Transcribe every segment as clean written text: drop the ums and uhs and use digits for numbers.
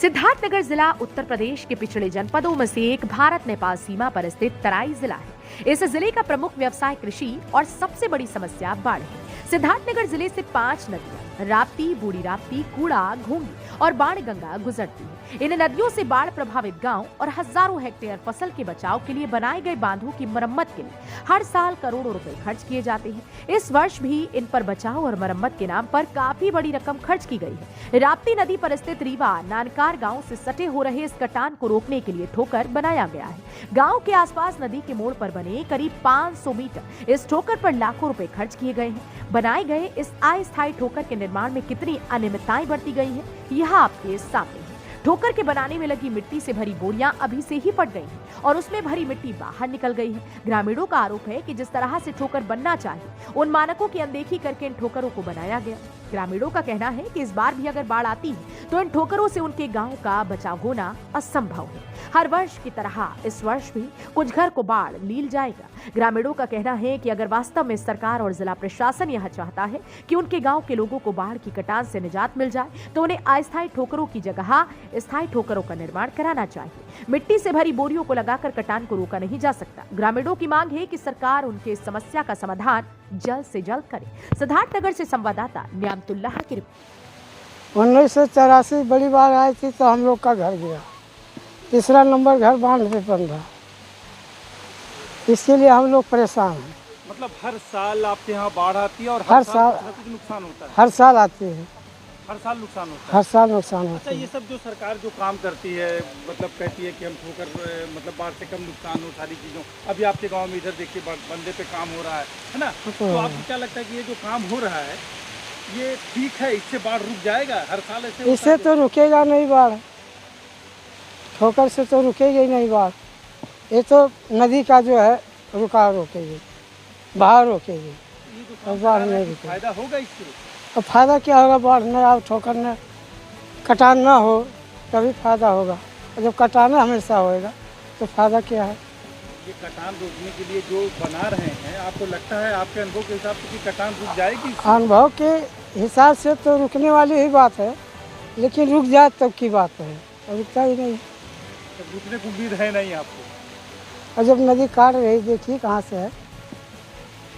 सिद्धार्थनगर जिला उत्तर प्रदेश के पिछड़े जनपदों में से एक भारत नेपाल सीमा पर स्थित तराई जिला है। इस जिले का प्रमुख व्यवसाय कृषि और सबसे बड़ी समस्या बाढ़ है। सिद्धार्थनगर जिले से 5 नदियां राप्ती, बूढ़ी राप्ती, कूड़ा, घोंगी और बाणगंगा गुजरती है। इन नदियों से बाढ़ प्रभावित गांव और हजारों हेक्टेयर फसल के बचाव के लिए बनाए गए बांधों की मरम्मत के लिए हर साल करोड़ों रुपए खर्च किए जाते हैं। इस वर्ष भी इन पर बचाव और मरम्मत के नाम पर काफी बड़ी रकम खर्च की गई है। राप्ती नदी पर स्थित रीवा नानकार गांव से सटे हो रहे इस कटान को रोकने के लिए ठोकर बनाया गया है। गांव के आसपास नदी के मोड़ पर बने करीब 500 मीटर इस ठोकर पर लाखों रुपए खर्च किए गए हैं। बनाए गए इस अस्थायी ठोकर के निर्माण में कितनी अनियमितताएं बरती गई हैं, यह आपके सामने है। ठोकर के बनाने में लगी मिट्टी से भरी बोरियां अभी से ही फट गई हैं और उसमें भरी मिट्टी बाहर निकल गई है। ग्रामीणों का आरोप है कि जिस तरह से ठोकर बनना चाहिए उन मानकों की अनदेखी करके इन ठोकरों को बनाया गया। ग्रामीणों का कहना है कि इस बार भी अगर बाढ़ आती है तो इन ठोकरों से उनके गांव का बचाव होना असंभव है। हर वर्ष की तरह इस वर्ष भी कुछ घर को बाढ़ लील जाएगा। ग्रामीणों का कहना है कि अगर वास्तव में सरकार और जिला प्रशासन यह चाहता है कि उनके गांव के लोगों को बाढ़ की कटान से निजात मिल जाए तो उन्हें अस्थायी ठोकरों की जगह स्थायी ठोकरों का निर्माण कराना चाहिए। मिट्टी से भरी बोरियों को लगाकर कटान को रोका नहीं जा सकता। ग्रामीणों की मांग है कि सरकार उनके समस्या का समाधान जल्द से जल्द करे। सिद्धार्थनगर से संवाददाता न्यामतुल्लाह की रिपोर्ट। 1984 बड़ी बाढ़ आई थी तो हम लोग का घर गया। तीसरा नंबर घर बांध पे बन रहा, इसके लिए हम लोग परेशान हैं। मतलब हर साल आपके यहाँ बाढ़ आती है और हर साल कुछ नुकसान होता है? हर साल आती है, हर साल नुकसान होता है? हर साल नुकसान होता अच्छा, है। ये सब जो सरकार जो काम करती है, मतलब कहती है कि हम ठोकर मतलब बाढ़ से कम नुकसान हो सारी चीज़ों, अभी आपके गांव में इधर देखिए बंदे पे काम हो रहा है ना, तो आपको क्या लगता है कि ये जो काम हो रहा है ये ठीक है, इससे बाढ़ रुक जाएगा? हर साल ऐसे इससे तो रुकेगा नहीं बाढ़, ठोकर से तो रुकेगी ही नहीं बाढ़। ये तो नदी का जो है रुकाव रोकेगी, बहाव रोकेगी और बाढ़ नहीं रुकेगी। फायदा होगा इससे? और फायदा क्या होगा? बाढ़ न आओ, ठोकर न कटान ना हो तभी फायदा होगा। और जब कटान हमेशा होएगा तो फायदा क्या है? ये कटान रोकने के लिए जो बना रहे हैं, आपको लगता है आपके अनुभव के हिसाब से कि कटान रुक जाएगी? अनुभव के हिसाब से तो रुकने वाली ही बात है, लेकिन रुक जाए तब की बात है, रुकता ही नहीं। तो रुकने की उम्मीद है नहीं आपको? और जब नदी काट रही, देखिए कहाँ से है,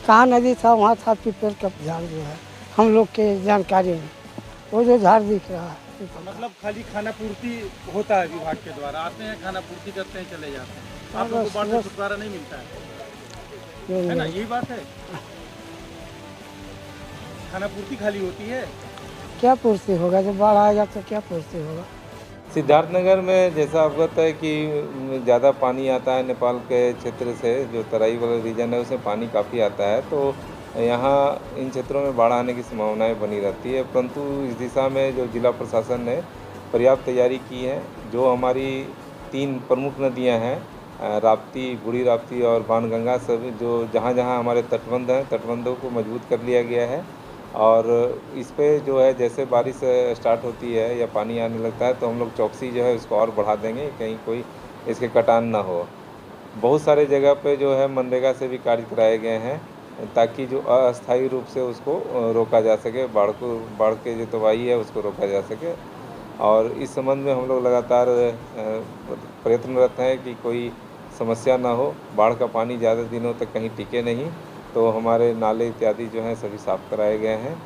कहाँ नदी था वहाँ था पीपल का झाड़ जो है हम लोग के जानकारी में, वो जो झाड़ दिख रहा है। मतलब खाली खाना पूर्ति होता है विभाग के द्वारा, आते हैं खाना पूर्ति करते हैं चले जाते हैं, आप लोगों को बाढ़ से छुटकारा नहीं मिलता है ना? यही बात है, खाना पूर्ति खाली होती है। क्या पूर्ति होगा? जब बाढ़ आएगा तो क्या पूर्ति होगा? सिद्धार्थनगर में जैसा अवगत है कि ज़्यादा पानी आता है नेपाल के क्षेत्र से, जो तराई वाला रीजन है उसमें पानी काफ़ी आता है, तो यहाँ इन क्षेत्रों में बाढ़ आने की संभावनाएं बनी रहती है। परंतु इस दिशा में जो जिला प्रशासन ने पर्याप्त तैयारी की है, जो हमारी 3 प्रमुख नदियां हैं राप्ती, बूढ़ी राप्ती और बाणगंगा, सब जो जहाँ जहाँ हमारे तटबंध हैं, तटबंधों को मजबूत कर लिया गया है। और इस पे जो है जैसे बारिश स्टार्ट होती है या पानी आने लगता है तो हम लोग चौकसी जो है उसको और बढ़ा देंगे, कहीं कोई इसके कटान ना हो। बहुत सारे जगह पे जो है मनरेगा से भी कार्य कराए गए हैं ताकि जो अस्थायी रूप से उसको रोका जा सके, बाढ़ के जो तबाही है उसको रोका जा सके। और इस संबंध में हम लोग लगातार प्रयत्नरत हैं कि कोई समस्या ना हो, बाढ़ का पानी ज़्यादा दिनों तक कहीं टिके नहीं। तो हमारे नाले इत्यादि जो हैं सभी साफ़ कराए गए हैं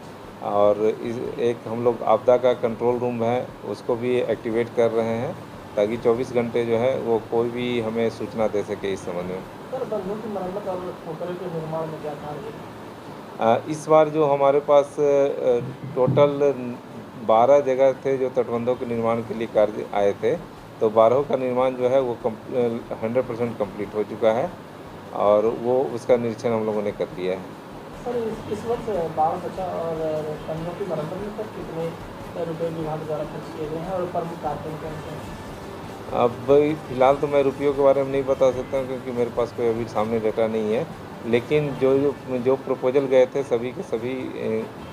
और एक हम लोग आपदा का कंट्रोल रूम है उसको भी एक्टिवेट कर रहे हैं ताकि 24 घंटे जो है वो कोई भी हमें सूचना दे सके इस संबंध में। सर, बंधों की मरम्मत और ठोकरों के निर्माण में क्या कार्य है? इस बार जो हमारे पास टोटल 12 जगह थे जो तटबंधों के निर्माण के लिए कार्य आए थे, तो 12 का निर्माण जो है वो 100% कंप्लीट हो चुका है और वो उसका निरीक्षण हम लोगों ने कर लिया है। सर, इस वर्ष बाढ़ बचाव और बंधों की मरम्मत में सर कितने रुपए विभाग द्वारा खर्च किए गए हैं और प्रमुख कार्य कौन से हैं? अब फिलहाल तो मैं रुपयों के बारे में नहीं बता सकता हूँ क्योंकि मेरे पास कोई अभी सामने डाटा नहीं है, लेकिन जो प्रपोजल गए थे सभी के सभी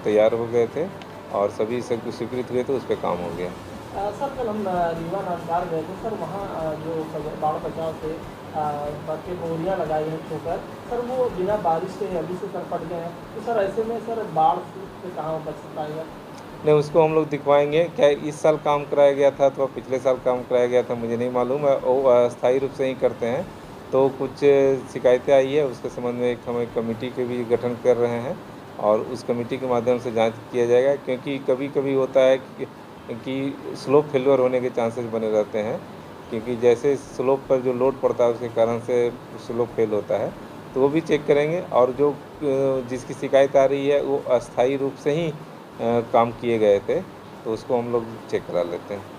तैयार हो गए थे और सभी सब स्वीकृत हुए थे, उस पर काम हो गया। सर, कल हम रीवा नानकार गए थे सर, वहाँ जो बाढ़ बचाव से बाकी बोरियाँ लगाई हैं ठोकर, सर वो बिना बारिश के अभी से सर पट गए हैं, तो सर ऐसे में सर बाढ़ से कहाँ बच पाएगा? नहीं, उसको हम लोग दिखवाएंगे। क्या इस साल काम कराया गया था अथवा पिछले साल काम कराया गया था मुझे नहीं मालूम है, वो अस्थायी रूप से ही करते हैं। तो कुछ शिकायतें आई है, उसके संबंध में हम एक कमेटी के भी गठन कर रहे हैं और उस कमेटी के माध्यम से जांच किया जाएगा, क्योंकि कभी कभी होता है कि स्लोप फेल्योर होने के चांसेस बने रहते हैं, क्योंकि जैसे स्लोप पर जो लोड पड़ता है उसके कारण से स्लोप फेल होता है। तो वो भी चेक करेंगे और जो जिसकी शिकायत आ रही है वो अस्थायी रूप से ही काम किए गए थे, तो उसको हम लोग चेक करा लेते हैं।